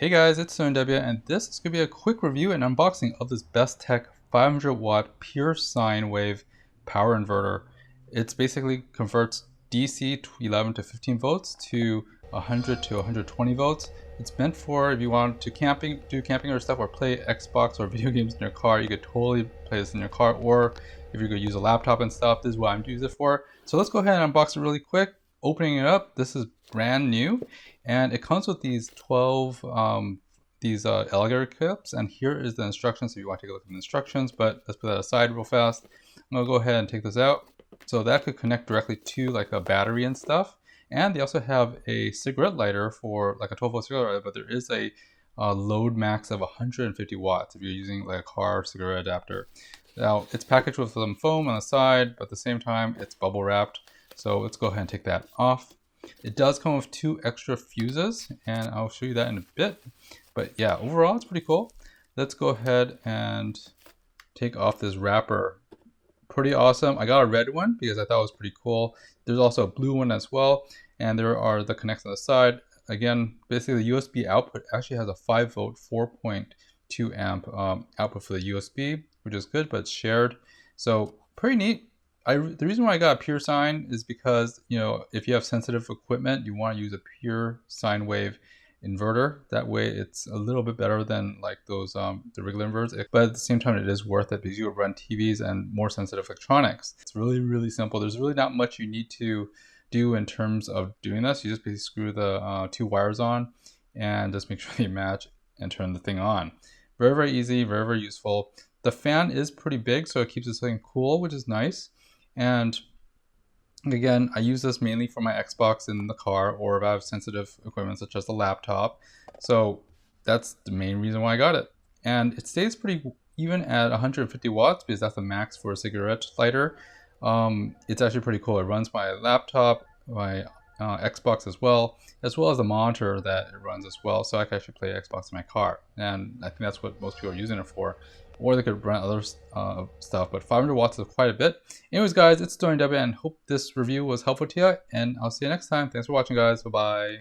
Hey guys, it's SterlingW, and this is going to be a quick review and unboxing of this Bestek 500 watt pure sine wave power inverter. It basically converts DC 11 to 15 volts to 100 to 120 volts. It's meant for if you want to do camping or stuff, or play Xbox or video games in your car. You could totally play this in your car, or if you're going to use a laptop and stuff, this is what I'm using it for. So let's go ahead and unbox it really quick. Opening it up, this is brand new, and it comes with these 12 alligator clips, and here is the instructions if you want to take a look at the instructions, but let's put that aside real fast. I'm going to go ahead and take this out. So that could connect directly to like a battery and stuff, and they also have a cigarette lighter for like a 12-volt cigarette lighter, but there is a load max of 150 watts if you're using like a car cigarette adapter. Now it's packaged with some foam on the side, but at the same time it's bubble wrapped. So let's go ahead and take that off. It does come with 2 extra fuses, and I'll show you that in a bit. But yeah, overall it's pretty cool. Let's go ahead and take off this wrapper. Pretty awesome. I got a red one because I thought it was pretty cool. There's also a blue one as well, and there are the connects on the side. Again, basically the USB output actually has a 5-volt 4.2 amp output for the USB, which is good, but it's shared. So pretty neat. The reason why I got a pure sine is because, you know, if you have sensitive equipment, you want to use a pure sine wave inverter. That way it's a little bit better than like those the regular inverters, but at the same time it is worth it because you run TVs and more sensitive electronics. It's really simple. There's really not much you need to do in terms of doing this. You just basically screw the 2 wires on and just make sure they match and turn the thing on. Very easy, very useful. The fan is pretty big, so it keeps this thing cool, which is nice. And again, I use this mainly for my Xbox in the car, or if I have sensitive equipment such as a laptop. So that's the main reason why I got it. And it stays pretty even at 150 watts because that's the max for a cigarette lighter. It's actually pretty cool. It runs my laptop, my Xbox as well as the monitor that it runs as well. So I can actually play Xbox in my car. And I think that's what most people are using it for. Or they could run other stuff, but 500 watts is quite a bit. Anyways, guys, it's SterlingW, and hope this review was helpful to you, and I'll see you next time. Thanks for watching, guys. Bye-bye.